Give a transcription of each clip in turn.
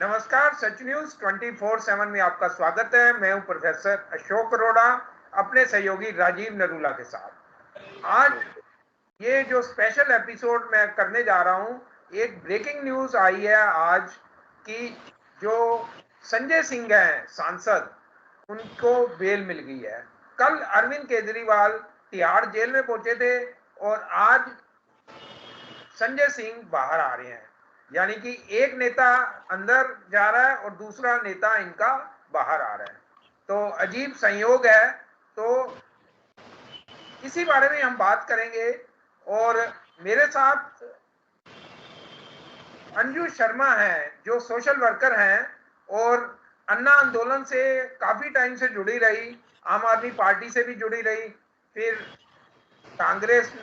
नमस्कार, सच न्यूज 24/7 में आपका स्वागत है। मैं हूं प्रोफेसर अशोक अरोड़ा अपने सहयोगी राजीव नरूला के साथ। आज ये जो स्पेशल एपिसोड मैं करने जा रहा हूं, एक ब्रेकिंग न्यूज आई है आज कि जो संजय सिंह हैं सांसद, उनको बेल मिल गई है। कल अरविंद केजरीवाल तिहाड़ जेल में पहुंचे थे और आज संजय सिंह बाहर आ रहे हैं। यानी कि एक नेता अंदर जा रहा है और दूसरा नेता इनका बाहर आ रहा है। तो अजीब संयोग है। तो इसी बारे में हम बात करेंगे और मेरे साथ अंजू शर्मा है जो सोशल वर्कर हैं और अन्ना आंदोलन से काफी टाइम से जुड़ी रही, आम आदमी पार्टी से भी जुड़ी रही, फिर कांग्रेस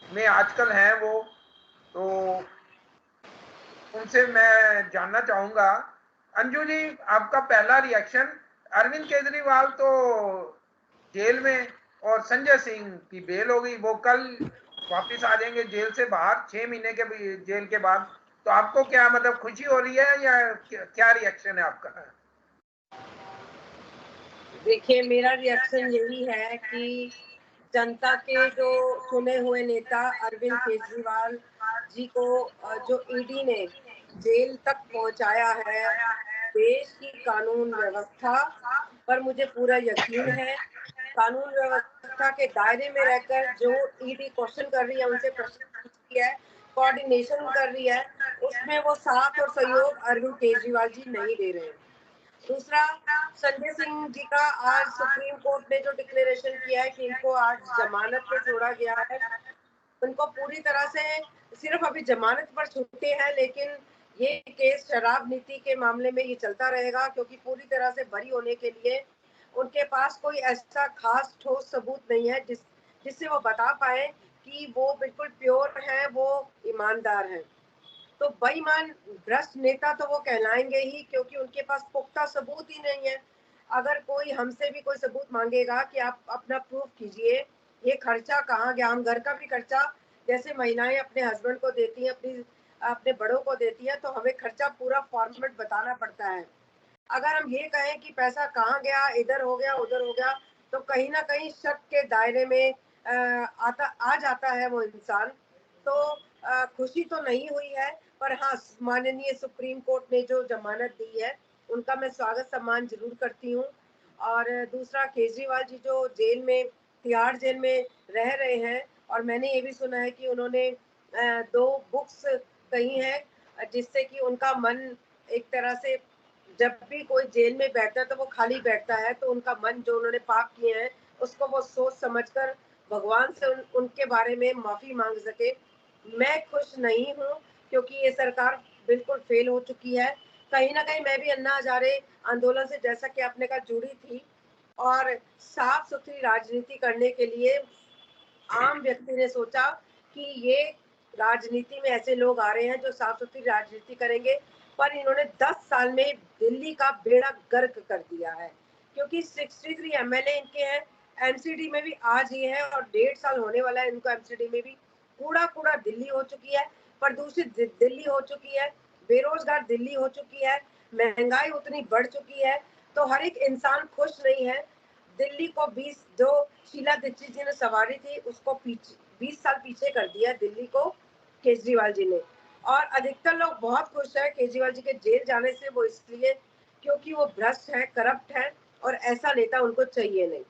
में आजकल हैं वो। तो उनसे मैं जानना चाहूंगा, अंजू जी, आपका पहला रिएक्शन। अरविंद केजरीवाल तो जेल में और संजय सिंह की बेल हो गई, वो कल वापस आ जाएंगे जेल से बाहर 6 महीने के जेल के बाद। तो आपको क्या मतलब खुशी हो रही है या क्या रिएक्शन है आपका? देखिए, मेरा रिएक्शन यही है कि जनता के जो चुने हुए नेता अरविंद केजरीवाल जी को जो ईडी ने जेल तक पहुंचाया है, देश की कानून व्यवस्था पर मुझे पूरा यकीन है। कानून व्यवस्था के दायरे में रहकर जो ईडी क्वेश्चन कर रही है, उनसे प्रश्न पूछ रही है, कोऑर्डिनेशन कर रही है, उसमें वो साथ और सहयोग अरविंद केजरीवाल जी नहीं दे रहे हैं। दूसरा, संजय सिंह जी का आज सुप्रीम कोर्ट ने जो डिक्लेरेशन किया है कि इनको आज जमानत पे छोड़ा गया है, उनको पूरी तरह से सिर्फ अभी जमानत पर छूटे हैं, लेकिन ये केस शराब नीति के मामले में ये चलता रहेगा, क्योंकि पूरी तरह से बरी होने के लिए उनके पास कोई ऐसा खास ठोस सबूत नहीं है जिससे वो बता पाए कि वो बिल्कुल प्योर है, वो ईमानदार है। तो बेईमान भ्रष्ट नेता तो वो कहलाएंगे ही, क्योंकि उनके पास पुख्ता सबूत ही नहीं है। अगर कोई हमसे भी कोई सबूत मांगेगा कि आप अपना प्रूफ कीजिए, ये खर्चा कहाँ गया, हम घर का भी खर्चा जैसे महिलाएं अपने हस्बैंड को देती हैं, अपने बड़ों को देती हैं, तो हमें खर्चा पूरा फॉर्मेट बताना पड़ता है। अगर हम ये कहें कि पैसा कहाँ गया, इधर हो गया उधर हो गया, तो कहीं ना कहीं शक के दायरे में आ जाता है वो इंसान। तो खुशी तो नहीं हुई है, पर हाँ, माननीय सुप्रीम कोर्ट ने जो जमानत दी है, उनका मैं स्वागत सम्मान जरूर करती हूँ। और दूसरा, केजरीवाल जी जो जेल में, तिहाड़ जेल में रह रहे हैं, और मैंने ये भी सुना है कि उन्होंने 2 बुक्स कही हैं जिससे कि उनका मन एक तरह से, जब भी कोई जेल में बैठता है तो वो खाली बैठता है, तो उनका मन जो उन्होंने पाप किए हैं उसको वो सोच समझकर भगवान से उनके बारे में माफी मांग सके। मैं खुश नहीं हूँ, क्योंकि ये सरकार बिल्कुल फेल हो चुकी है। कहीं ना कहीं मैं भी अन्ना हजारे आंदोलन से, जैसा कि आपने कहा, जुड़ी थी, और साफ सुथरी राजनीति करने के लिए आम व्यक्ति ने सोचा कि ये राजनीति में ऐसे लोग आ रहे हैं जो साफ सुथरी राजनीति करेंगे, पर इन्होंने 10 साल में दिल्ली का बेड़ा गर्क कर दिया है, क्योंकि 63 एमएलए इनके हैं। एमसीडी में भी आज ही है और 1.5 साल होने वाला है इनको एमसीडी में भी। कूड़ा कूड़ा दिल्ली हो चुकी है, प्रदूषित दिल्ली हो चुकी है, बेरोजगार दिल्ली हो चुकी है, महंगाई उतनी बढ़ चुकी है, तो हर एक इंसान खुश नहीं है। दिल्ली को 20 जो शीला दीक्षित जी ने सवारी थी, उसको 20 साल पीछे कर दिया दिल्ली को केजरीवाल जी ने। और अधिकतर लोग बहुत खुश है केजरीवाल जी के जेल जाने से, वो इसलिए क्योंकि वो भ्रष्ट है, करप्ट है, और ऐसा नेता उनको चाहिए नहीं।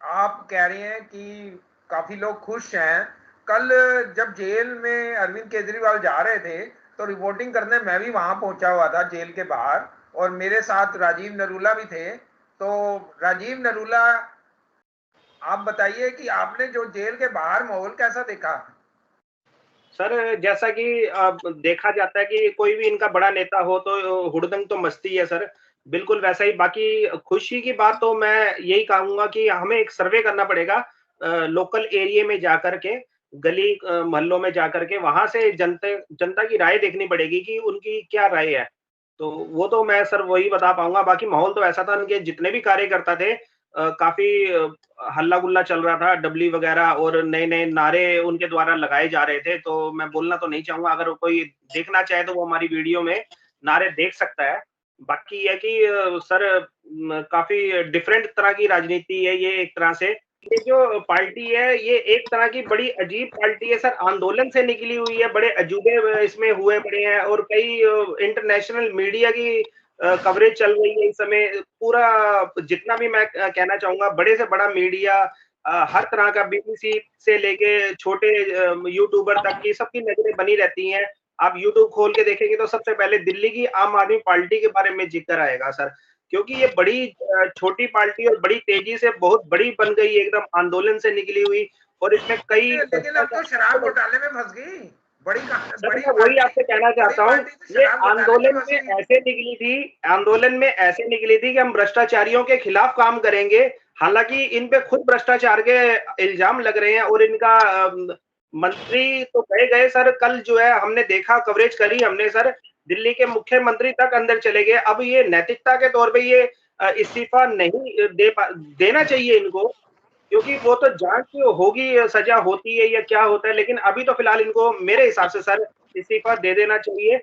आप कह रही हैं कि काफी लोग खुश हैं। कल जब जेल में अरविंद केजरीवाल जा रहे थे तो रिपोर्टिंग करने मैं भी वहां पहुंचा हुआ था जेल के बाहर, और मेरे साथ राजीव नरूला भी थे। तो राजीव नरूला, आप बताइए कि आपने जो जेल के बाहर माहौल कैसा देखा? सर, जैसा कि अब देखा जाता है कि कोई भी इनका बड़ा नेता हो तो हुड़दंग तो मचती है सर, बिल्कुल वैसा ही। बाकी खुशी की बात तो मैं यही कहूँगा कि हमें एक सर्वे करना पड़ेगा लोकल एरिया में जाकर के, गली मोहल्लों में जाकर के, वहाँ से जनता की राय देखनी पड़ेगी कि उनकी क्या राय है। तो वो तो मैं सर वही बता पाऊँगा। बाकी माहौल तो ऐसा था, उनके जितने भी कार्यकर्ता थे काफी हल्ला गुल्ला चल रहा था, डबली वगैरह और नए नए नारे उनके द्वारा लगाए जा रहे थे। तो मैं बोलना तो नहीं चाहूंगा, अगर कोई देखना चाहे तो वो हमारी वीडियो में नारे देख सकता है। बाकी ये कि सर काफी डिफरेंट तरह की राजनीति है ये एक तरह से। ये जो पार्टी है ये एक तरह की बड़ी अजीब पार्टी है सर, आंदोलन से निकली हुई है, बड़े अजूबे इसमें हुए पड़े हैं और कई इंटरनेशनल मीडिया की कवरेज चल रही है इस समय। पूरा जितना भी मैं कहना चाहूंगा, बड़े से बड़ा मीडिया, हर तरह का बीबीसी से लेके छोटे यूट्यूबर तक की सबकी नजरें बनी रहती हैं। आप यूट्यूब खोल के देखेंगे तो सबसे पहले दिल्ली की आम आदमी पार्टी के बारे में जिक्र आएगा सर, क्योंकि ये बड़ी छोटी पार्टी और बड़ी तेजी से बहुत बड़ी बन गई, एकदम आंदोलन से निकली हुई। और इसमें कई लेकिन अब तो शराब घोटाले में फंस गई बड़ी सर, बड़ी मैं वही पार्टी। आपसे कहना चाहता हूँ, ये आंदोलन में ऐसे निकली थी, आंदोलन में ऐसे निकली थी कि हम भ्रष्टाचारियों के खिलाफ काम करेंगे। हालांकि इन पे खुद भ्रष्टाचार के इल्जाम लग रहे हैं और इनका मंत्री तो गए गए सर, कल जो है हमने देखा, कवरेज करी हमने सर, दिल्ली के मुख्यमंत्री तक अंदर चले गए। अब ये नैतिकता के तौर पे ये इस्तीफा नहीं देना चाहिए इनको, क्योंकि वो तो जांच होगी, सजा होती है या क्या होता है, लेकिन अभी तो फिलहाल इनको मेरे हिसाब से सर इस्तीफा दे देना चाहिए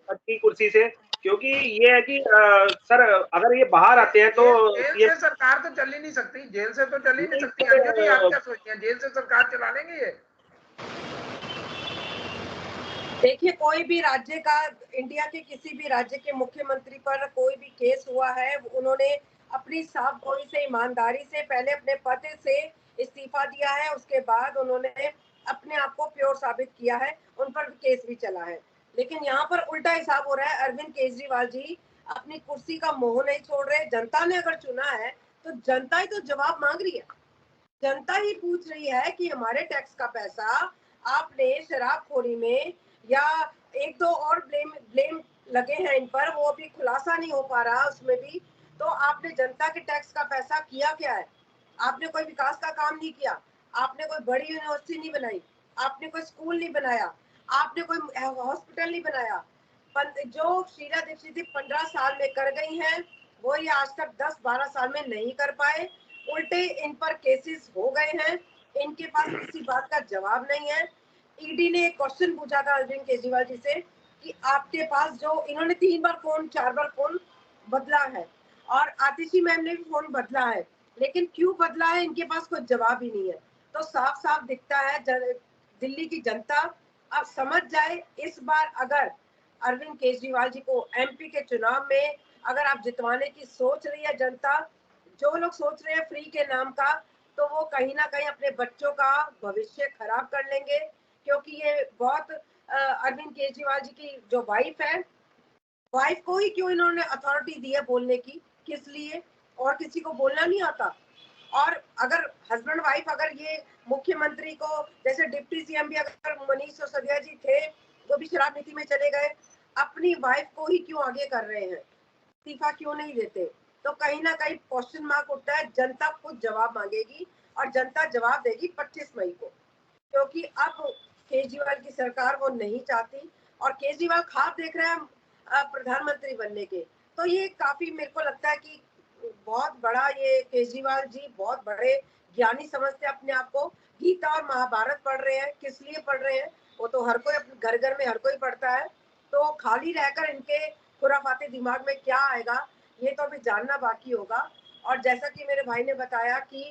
की कुर्सी से। क्योंकि ये है कि सर अगर ये बाहर आते हैं तो जेल ये से सरकार तो चल ही नहीं सकती, जेल से तो चल ही नहीं सकती। सर, अर्जुन जी आप क्या सोचते हैं, जेल से सरकार चला लेंगे ये? देखिए, कोई भी राज्य का, इंडिया के किसी भी राज्य के मुख्यमंत्री पर कोई भी केस हुआ है, उन्होंने अपनी साफ गोई से, ईमानदारी से पहले अपने पद से इस्तीफा दिया है, उसके बाद उन्होंने अपने आप को प्योर साबित किया है, उन पर केस भी चला है। लेकिन यहाँ पर उल्टा हिसाब हो रहा है। अरविंद केजरीवाल जी अपनी कुर्सी का मोह नहीं छोड़ रहे। जनता ने अगर चुना है तो जनता ही तो जवाब मांग रही है। जनता ही पूछ रही है कि हमारे टैक्स का पैसा आपने शराबखोरी में, या एक दो और ब्लेम लगे हैं इन पर, वो अभी खुलासा नहीं हो पा रहा उसमें भी। तो आपने जनता के टैक्स का पैसा किया क्या है? आपने कोई विकास का काम नहीं किया, आपने कोई बड़ी यूनिवर्सिटी नहीं बनाई, आपने कोई स्कूल नहीं बनाया, आपने कोई हॉस्पिटल नहीं बनाया। जो शीला दीक्षित 15 साल में कर गई हैं, वो ये आज तक 10-12 साल में नहीं कर पाए। उल्टे इन पर केसेस हो गए हैं, इनके पास किसी बात का जवाब नहीं है। ईडी ने एक क्वेश्चन पूछा था अरविंद केजरीवाल जी से कि आपके पास जो, इन्होंने 3 बार फोन 4 बार फोन बदला है और आतिशी मैम ने भी फोन बदला है, लेकिन क्यों बदला है इनके पास कोई जवाब ही नहीं है। तो साफ साफ दिखता है दिल्ली की जनता अब समझ जाए, इस बार अगर अरविंद केजरीवाल जी को एमपी के चुनाव में अगर आप जितवाने की सोच रही है जनता, जो लोग सोच रहे हैं फ्री के नाम का, तो वो कहीं ना कहीं अपने बच्चों का भविष्य खराब कर लेंगे। क्योंकि ये बहुत अरविंद केजरीवाल जी की जो वाइफ है, वाइफ को ही क्यों इन्होंने अथॉरिटी दी है बोलने की, किस लिए? और किसी को बोलना नहीं आता। और अगर हस्बैंड वाइफ, अगर ये मुख्यमंत्री को, जैसे डिप्टी सीएम भी अगर मनीष सिसोदिया जी थे, वो भी शराब नीति में चले गए, अपनी वाइफ को ही क्यों आगे कर रहे हैं, इस्तीफा क्यों नहीं देते? तो कहीं ना कहीं क्वेश्चन मार्क उठता है। जनता खुद जवाब मांगेगी और जनता जवाब देगी 25 मई को, क्योंकि अब केजरीवाल की सरकार वो नहीं चाहती और केजरीवाल ख्वाब देख रहे हैं प्रधानमंत्री बनने के। तो ये काफी मेरे को लगता है कि बहुत बड़ा, ये केजरीवाल जी बहुत बड़े ज्ञानी समझते हैं अपने आप को। गीता और महाभारत पढ़ रहे हैं, किस लिए पढ़ रहे हैं? वो तो हर कोई अपने घर घर में हर कोई पढ़ता है। तो खाली रहकर इनके खुराफाते दिमाग में क्या आएगा, ये तो अभी जानना बाकी होगा। और जैसा कि मेरे भाई ने बताया कि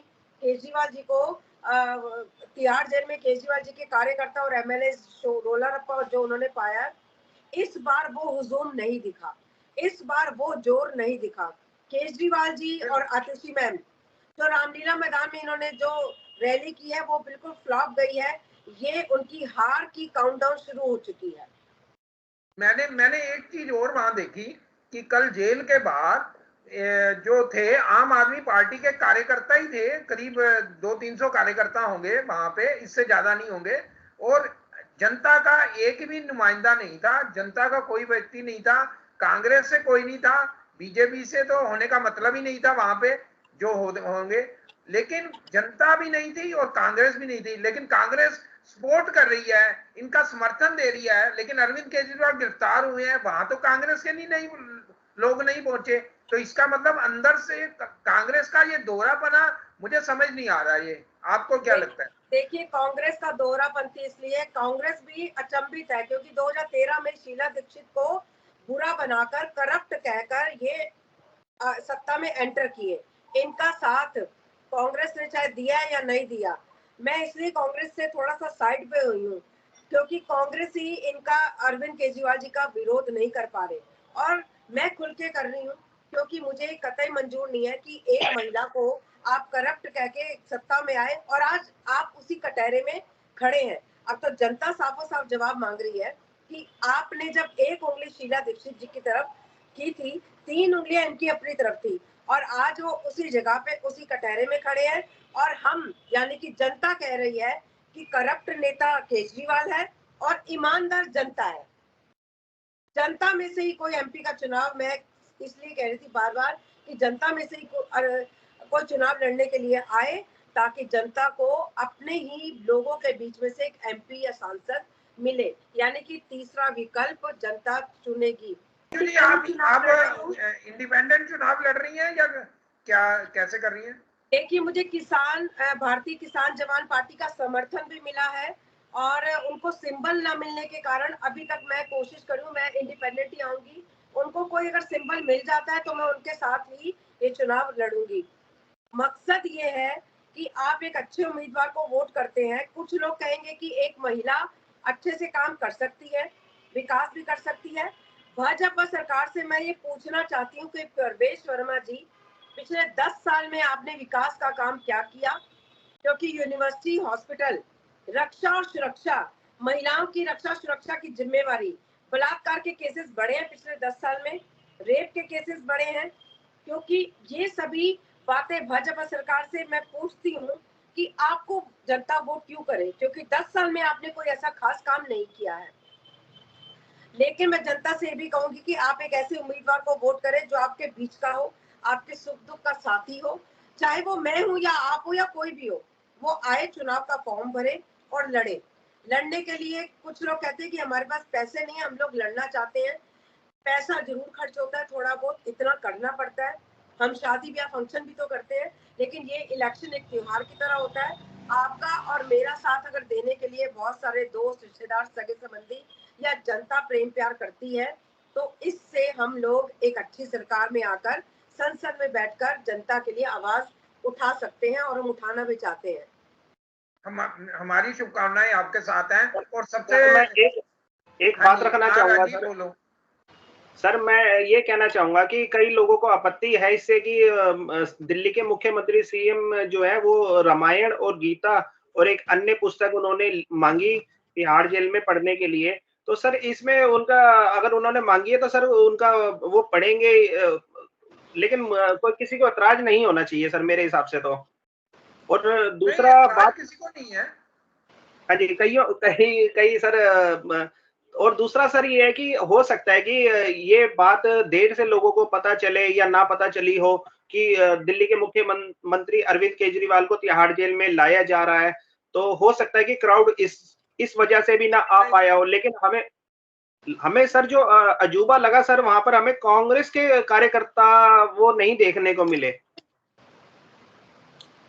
केजरीवाल जी को तिहाड़ जेल में केजरीवाल जी के कार्यकर्ता और एमएलए रोला रप्पा जो उन्होंने पाया, इस बार वो हुजूम नहीं दिखा, इस बार वो जोर नहीं दिखा। केजरीवाल जी और आतिशी मैम जो रामलीला मैदान में इन्होंने जो रैली की है, वो बिल्कुल फ्लॉप गई है। ये उनकी हार की काउंटडाउन शुरू हो चुकी है। मैंने एक चीज और वहां देखी कि कल जेल के बाहर जो थे आम आदमी पार्टी के कार्यकर्ता ही थे, करीब 200-300 कार्यकर्ता होंगे वहां पे, इससे ज्यादा नहीं होंगे। और जनता का एक भी नुमाइंदा नहीं था, जनता का कोई व्यक्ति नहीं था, कांग्रेस से कोई नहीं था, बीजेपी से तो होने का मतलब ही नहीं था वहां पे जो होंगे। लेकिन जनता भी नहीं थी और कांग्रेस भी नहीं थी, लेकिन कांग्रेस सपोर्ट कर रही है, इनका समर्थन दे रही है। लेकिन अरविंद केजरीवाल गिरफ्तार हुए हैं, वहां तो कांग्रेस के नहीं लोग नहीं पहुंचे। तो इसका मतलब अंदर से कांग्रेस का ये दोहरापना मुझे समझ नहीं आ रहा। ये आपको क्या लगता है? देखिए, कांग्रेस का दोहरापंथी इसलिए, कांग्रेस भी अचंभित है क्योंकि 2013 में शीला दीक्षित को बुरा बनाकर, करप्ट कहकर ये सत्ता में एंटर किए। इनका साथ कांग्रेस ने चाहे दिया या नहीं दिया, मैं इसलिए कांग्रेस से थोड़ा सा साइड पे हुई हूँ क्योंकि कांग्रेस ही इनका, अरविंद केजरीवाल जी का विरोध नहीं कर पा रहे और मैं खुल के कर रही हूँ क्योंकि मुझे कतई मंजूर नहीं है कि एक महिला को आप करप्ट कह के सत्ता में आए और आज आप उसी कटहरे में खड़े हैं। अब तो जनता साफो साफ जवाब मांग रही है कि आपने जब एक उंगली शीला दीक्षित जी की तरफ की थी, 3 उंगलियां इनकी अपनी तरफ थी और आज वो उसी जगह पे, उसी कटहरे में खड़े हैं और हम यानी कि जनता कह रही है कि करप्ट नेता केजरीवाल है और ईमानदार जनता है। जनता में से ही कोई एमपी का चुनाव, मैं इसलिए कह रही थी बार बार कि जनता में से ही कोई चुनाव लड़ने के लिए आए ताकि जनता को अपने ही लोगों के बीच में से एक एमपी या सांसद मिले, यानी कि तीसरा विकल्प जनता चुनेगी। आप इंडिपेंडेंट चुनाव लड़ रही हैं या क्या, कैसे कर रही हैं? देखिए, मुझे भारतीय किसान जवान पार्टी का समर्थन भी मिला है और उनको सिंबल न मिलने के कारण अभी तक मैं कोशिश करूं, मैं इंडिपेंडेंट ही आऊंगी। उनको कोई अगर सिंबल मिल जाता है तो मैं उनके साथ ही ये चुनाव लड़ूंगी। मकसद ये है कि आप एक अच्छे उम्मीदवार को वोट करते हैं। कुछ लोग कहेंगे कि एक महिला अच्छे से काम कर सकती है, विकास भी कर सकती है। भाजपा सरकार से मैं ये पूछना चाहती हूँ कि प्रवेश वर्मा जी, पिछले 10 साल में आपने विकास का काम क्या किया? क्योंकि यूनिवर्सिटी, हॉस्पिटल, रक्षा और सुरक्षा, महिलाओं की रक्षा सुरक्षा की जिम्मेवारी, बलात्कार के केसेस बढ़े हैं पिछले 10 साल में, रेप के केसेस बढ़े हैं, क्योंकि ये सभी बातें भाजपा सरकार से मैं पूछती हूँ कि आपको जनता वोट क्यों करे, क्योंकि 10 साल में आपने कोई ऐसा खास काम नहीं किया है। लेकिन मैं जनता से भी कहूंगी कि आप एक ऐसे उम्मीदवार को वोट करें जो आपके बीच का हो, आपके सुख दुख का साथी हो, चाहे वो मैं हूं या आप हो या कोई भी हो। वो आए, चुनाव का फॉर्म भरे और लड़े। लड़ने के लिए कुछ लोग कहते हैं कि हमारे पास पैसे नहीं है, हम लोग लड़ना चाहते हैं। पैसा जरूर खर्च होता है, थोड़ा बहुत इतना करना पड़ता है। हम शादी ब्याह फंक्शन भी तो करते हैं, लेकिन ये इलेक्शन एक त्योहार की तरह होता है। आपका और मेरा साथ अगर देने के लिए बहुत सारे दोस्त, रिश्तेदार, सगे संबंधी या जनता प्रेम प्यार करती है, तो इससे हम लोग एक अच्छी सरकार में आकर संसद में बैठकर जनता के लिए आवाज उठा सकते हैं और हम उठाना भी चाहते हैं। हमारी शुभकामनाएं आपके साथ हैं। और सबसे मैं एक बात रखना चाहूंगा सर। बोलो सर, मैं ये कहना चाहूंगा कि कई लोगों को आपत्ति है इससे कि दिल्ली के मुख्यमंत्री सीएम जो है वो रामायण और गीता और एक अन्य पुस्तक उन्होंने मांगी तिहाड़ जेल में पढ़ने के लिए। तो सर, इसमें उनका, अगर उन्होंने मांगी है तो सर उनका वो पढ़ेंगे, लेकिन कोई किसी को ऐतराज नहीं होना चाहिए सर मेरे हिसाब से तो। और दूसरा बात, किसी को नहीं है। हाँ जी, कई कई सर, और दूसरा सर ये है कि हो सकता है कि ये बात देर से लोगों को पता चले या ना पता चली हो कि दिल्ली के मुख्यमंत्री अरविंद केजरीवाल को तिहाड़ जेल में लाया जा रहा है। तो हो सकता है कि क्राउड इस वजह से भी ना आ पाया हो। लेकिन हमें हमें सर जो अजूबा लगा सर, वहां पर हमें कांग्रेस के कार्यकर्ता वो नहीं देखने को मिले।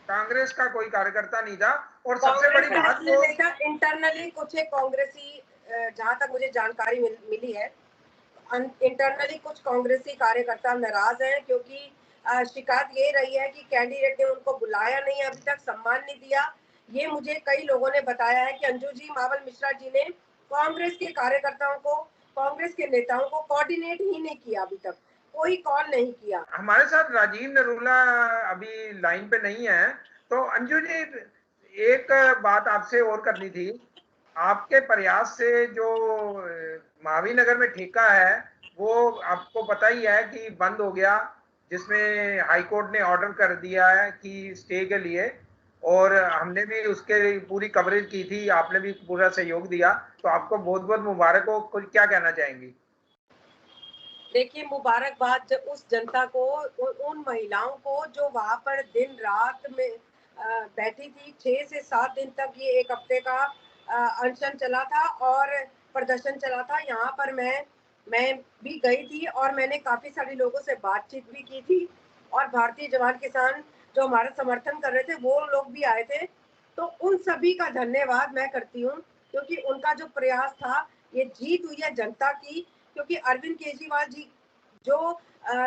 कांग्रेस का कोई कार्यकर्ता नहीं था। और सबसे बड़ी बात वो इंटरनली कुछ एक कांग्रेसी, जहां तक मुझे जानकारी मिली है, इंटरनली कुछ कांग्रेसी कार्यकर्ता नाराज हैं क्योंकि शिकायत ये रही है कि कैंडिडेट ने उनको बुलाया नहीं, अभी तक सम्मान नहीं दिया। ये मुझे कई लोगों ने बताया है कि अंजू जी, मावल मिश्रा जी ने कांग्रेस के कार्यकर्ताओं को, कांग्रेस के नेताओं को कोऑर्डिनेट ही नहीं किया, अभी तक कोई कॉल नहीं किया। हमारे साथ राजीव नरूला अभी लाइन पे नहीं है। तो अंजू जी, एक बात आपसे और करनी थी। आपके प्रयास से जो महावीर नगर में ठेका है वो आपको पता ही है कि बंद हो गया, जिसमें हाई कोर्ट ने ऑर्डर कर दिया है कि स्टे के लिए। और हमने भी उसके पूरी कवरेज की थी, आपने भी पूरा सहयोग दिया। तो आपको बहुत बहुत मुबारक हो। कुछ क्या कहना चाहेंगी? देखिए, मुबारकबाद उस जनता को, उन महिलाओं को जो वहां पर दिन रात में बैठी थी। 6 से 7 दिन तक ये एक हफ्ते का अनशन चला था और प्रदर्शन चला था। यहाँ पर मैं मैं भी गई थी और मैंने काफी सारे लोगों से बातचीत भी की थी और भारतीय जवान किसान जो हमारा समर्थन कर रहे थे वो लोग भी आए थे। तो उन सभी का धन्यवाद मैं करती हूँ क्योंकि उनका जो प्रयास था, ये जीत हुई है जनता की। क्योंकि अरविंद केजरीवाल जी जो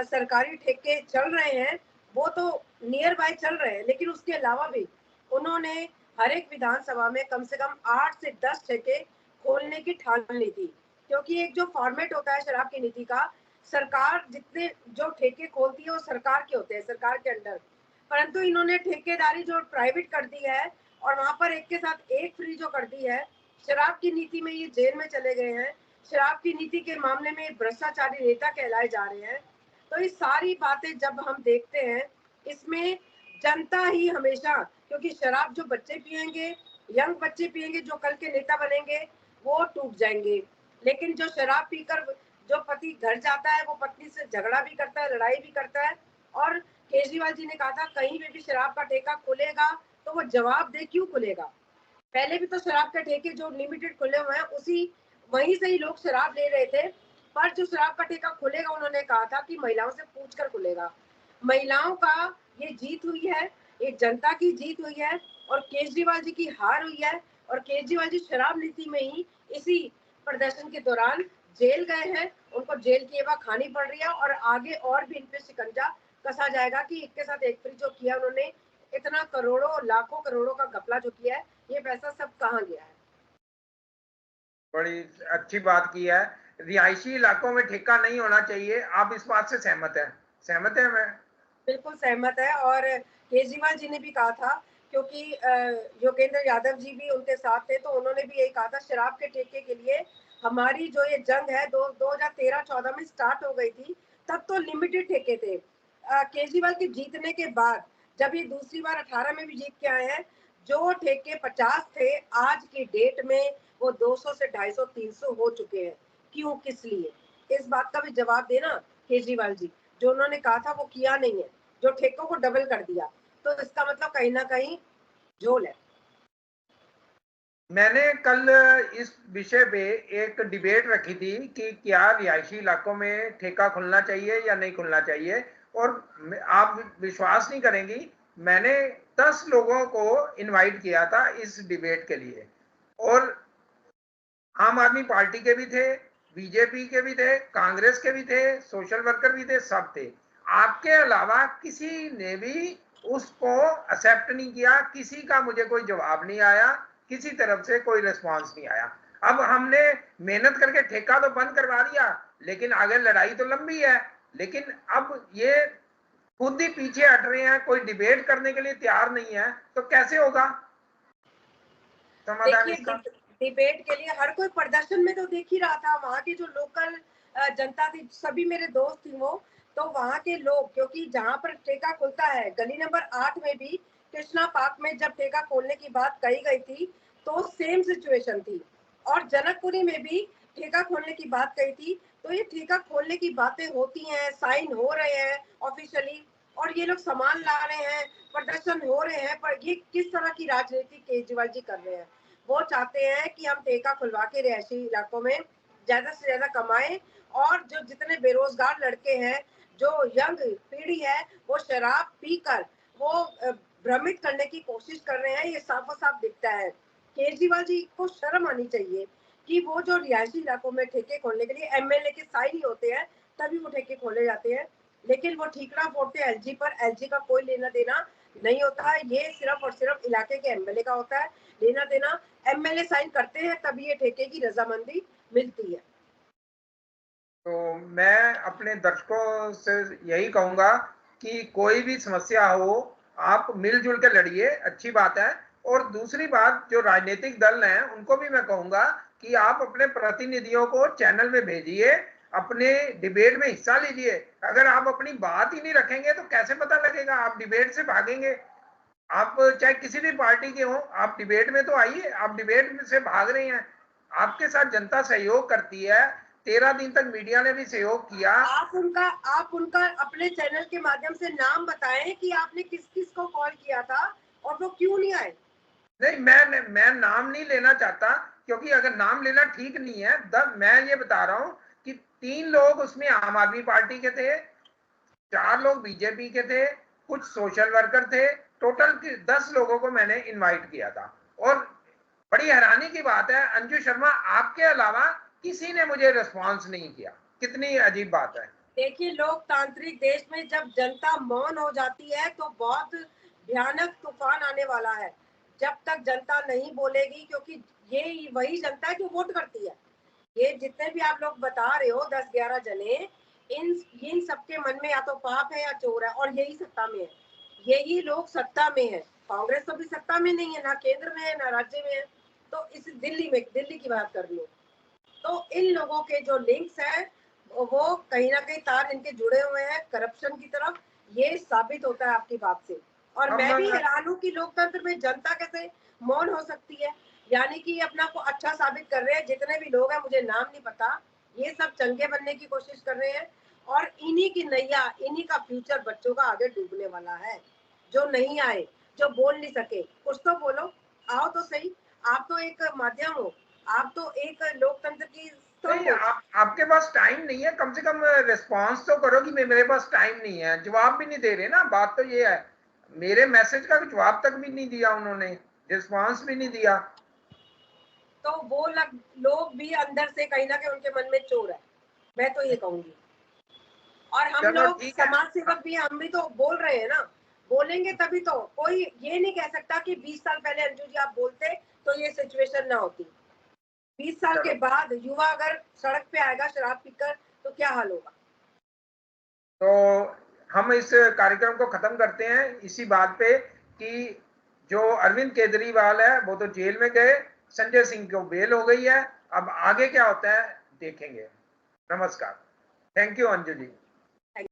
सरकारी ठेके चल रहे हैं वो तो नियर बाय चल रहे हैं, लेकिन उसके अलावा भी उन्होंने हर एक विधानसभा में कम से कम 8 से 10 ठेके खोलने की ठान ली थी। क्योंकि एक जो फॉर्मेट होता है शराब की नीति का, सरकार जितने जो ठेके खोलती है वो सरकार के होते हैं, सरकार के अंडर। परंतु इन्होंने ठेकेदारी जो प्राइवेट कर दी है और वहां पर एक के साथ एक फ्री जो कर दी है, शराब की नीति में ये जेल में चले गए हैं। शराब की नीति के मामले में भ्रष्टाचारी नेता कहलाए जा रहे हैं। तो ये सारी बातें जब हम देखते हैं, इसमें जनता ही हमेशा, क्योंकि शराब जो बच्चे पिएंगे, यंग बच्चे पिएंगे, जो कल के नेता बनेंगे वो टूट जाएंगे। लेकिन जो शराब पीकर जो पति घर जाता है वो पत्नी से झगड़ा भी करता है, लड़ाई भी करता है। और केजरीवाल जी ने कहा था कहीं पे भी शराब का ठेका खुलेगा तो वो जवाब दे क्यों खुलेगा। पहले भी तो शराब के ठेके जो लिमिटेड खुले हुए हैं उसी वहीं से ही लोग शराब ले रहे थे। पर जो शराब का ठेका खुलेगा उन्होंने कहा था कि महिलाओं से पूछकर खुलेगा। महिलाओं का ये जीत हुई है, ये जनता की जीत हुई है और केजरीवाल जी की हार हुई है। और केजरीवाल जी शराब नीति में ही इसी प्रदर्शन के दौरान जेल गए हैं, उनको जेल की एवा खानी पड़ रही है और आगे और भी इन पे शिकंजा कसा जाएगा कि एक के साथ एक फिर जो किया उन्होंने, इतना करोड़ों लाखों करोड़ों का घपला जो किया है, ये पैसा सब कहाँ गया है। बड़ी अच्छी बात की है। रिहायशी इलाकों में ठेका नहीं होना चाहिए, आप इस बात से सहमत है? सहमत है मैं। बिल्कुल सहमत है। और केजरीवाल जी ने भी कहा था, क्योंकि योगेंद्र यादव जी भी उनके साथ थे, तो उन्होंने भी यही कहा था शराब के ठेके के लिए हमारी जो ये जंग है 2013-14 में स्टार्ट हो गई थी। तब तो लिमिटेड ठेके थे। केजरीवाल के जीतने के बाद जब ये दूसरी बार 18 में भी जीत के आए हैं, जो ठेके 50 थे आज की डेट में वो 200 से 250 300 हो चुके हैं। क्यों, किस लिए? इस बात का भी जवाब देना केजरीवाल जी। जो उन्होंने कहा था वो किया नहीं है, जो ठेकों को डबल कर दिया, तो इसका मतलब कहीं ना कहीं झोल है। मैंने कल इस विषय पे एक डिबेट रखी थी कि क्या रिहायशी इलाकों में ठेका खुलना चाहिए या नहीं खुलना चाहिए। और आप विश्वास नहीं करेंगी, मैंने 10 लोगों को इनवाइट किया था इस डिबेट के लिए। और आम आदमी पार्टी के भी थे, बीजेपी के भी थे, कांग्रेस के भी थे, सोशल वर्कर भी थे, सब थे। आपके अलावा किसी ने भी उसको एक्सेप्ट नहीं किया, किसी का मुझे कोई जवाब नहीं आया, किसी तरफ से कोई रिस्पांस नहीं आया। अब हमने मेहनत करके ठेका तो बंद करवा दिया, लेकिन आगे लड़ाई तो लंबी है। लेकिन अब ये खुद ही पीछे हट रहे हैं, कोई डिबेट करने के लिए तैयार नहीं है, तो कैसे होगा समाधान देखिए, इसका? डिबेट के लिए हर कोई प्रदर्शन में तो देख ही रहा था। वहां की जो लोकल जनता थी, सभी मेरे दोस्त थी वो, तो वहां के लोग, क्योंकि जहां पर ठेका खुलता है गली नंबर 8 में भी कृष्णा पार्क में जब ठेका खोलने की बात कही गई थी तो सेम सिचुएशन थी। और जनकपुरी में भी ठेका खोलने की बात कही थी। तो ये ठेका खोलने की बातें होती हैं, साइन हो रहे हैं ऑफिशियली, और ये लोग सामान ला रहे हैं, प्रदर्शन हो रहे हैं। पर ये किस तरह की राजनीति केजरीवाल जी कर रहे हैं? वो चाहते हैं कि हम ठेका खुलवा के रिहायशी इलाकों में ज्यादा से ज्यादा कमाएं और जो जितने बेरोजगार लड़के हैं, जो यंग पीढ़ी है, वो शराब पीकर वो भ्रमित करने की कोशिश कर रहे हैं। ये साफ साफ दिखता है। केजरीवाल जी को शर्म आनी चाहिए कि वो जो रिहायशी इलाकों में ठेके खोलने के लिए एमएलए के साइन ही होते हैं, तभी वो ठेके खोले जाते हैं। लेकिन वो ठीकरा फोड़ते हैं एलजी पर। एलजी का कोई लेना देना नहीं होता है, ये सिर्फ और सिर्फ इलाके के एमएलए का होता है लेना देना। एमएलए साइन करते हैं तभी ये ठेके की रजामंदी मिलती है। तो मैं अपने दर्शकों से यही कहूंगा कि कोई भी समस्या हो, आप मिलजुल के लड़िए, अच्छी बात है। और दूसरी बात, जो राजनीतिक दल हैं उनको भी मैं कहूंगा कि आप अपने प्रतिनिधियों को चैनल में भेजिए, अपने डिबेट में हिस्सा लीजिए। अगर आप अपनी बात ही नहीं रखेंगे तो कैसे पता लगेगा? आप डिबेट से भागेंगे। आप चाहे किसी भी पार्टी के हो, आप डिबेट में तो आइए। आप डिबेट से भाग रहे हैं, आपके साथ जनता सहयोग करती है। 13 दिन तक मीडिया ने भी सहयोग किया। आप उनका अपने चैनल के माध्यम से नाम बताएं कि आपने किस किस को कॉल किया था और वो क्यों नहीं आए। नहीं, मैं नाम नहीं लेना चाहता, क्योंकि अगर नाम लेना ठीक नहीं है। मैं ये बता रहा हूं कि 3 लोग उसमें आम आदमी पार्टी के थे, 4 लोग बीजेपी के थे, कुछ सोशल वर्कर थे, टोटल 10 लोगों को मैंने इनवाइट किया था। और बड़ी हैरानी की बात है, अंजू शर्मा आपके अलावा किसी ने मुझे रिस्पॉन्स नहीं किया। कितनी अजीब बात है। देखिए, लोकतांत्रिक देश में जब जनता मौन हो जाती है तो बहुत भयानक तूफान आने वाला है। जब तक जनता नहीं बोलेगी, क्योंकि ये वही जनता है जो वोट करती है। ये जितने भी आप लोग बता रहे हो 10-11 जने, इन सबके मन में या तो पाप है या चोर है, और यही सत्ता में है। यही लोग सत्ता में है। कांग्रेस तो भी सत्ता में नहीं है, ना केंद्र में है ना राज्य में है। तो इस दिल्ली की बात कर लो, तो इन लोगों के जो लिंक्स है वो कहीं ना कहीं तार इनके जुड़े हुए हैं करप्शन की तरफ। ये साबित होता है आपकी बात से। और मैं भी हैरान हूँ कि लोकतंत्र में जनता कैसे मौन हो सकती है। यानी कि अपना को अच्छा साबित कर रहे हैं जितने भी लोग हैं, मुझे नाम नहीं पता, ये सब चंगे बनने की कोशिश कर रहे हैं। और इन्हीं की नैया, इन्हीं का फ्यूचर बच्चों का आगे डूबने वाला है। जो नहीं आए, जो बोल नहीं सके, कुछ तो बोलो, आओ तो सही। आप तो एक माध्यम हो, आप तो एक लोकतंत्र की नहीं, आपके पास टाइम नहीं है, कम से कम रिस्पांस तो करो कि मेरे पास टाइम नहीं है। जवाब भी नहीं दे रहे ना, बात तो ये है। मेरे मैसेज का जवाब तक भी नहीं दिया उन्होंने, रिस्पांस भी नहीं दिया। तो वो लोग भी अंदर से कहीं ना कहीं उनके मन में चोर है, मैं तो ये कहूंगी। और हम लोग समाज सेवक भी, हम भी तो बोल रहे हैं ना, बोलेंगे तभी तो। कोई ये नहीं कह सकता कि 20 साल पहले अंजू जी आप बोलते तो ये सिचुएशन ना होती। 20 साल के बाद युवा अगर सड़क पे आएगा शराब पीकर तो क्या हाल होगा। तो हम इस कार्यक्रम को खत्म करते हैं इसी बात पे कि जो अरविंद केजरीवाल है वो तो जेल में गए, संजय सिंह को बेल हो गई है। अब आगे क्या होता है देखेंगे। नमस्कार। Thank you Anju ji.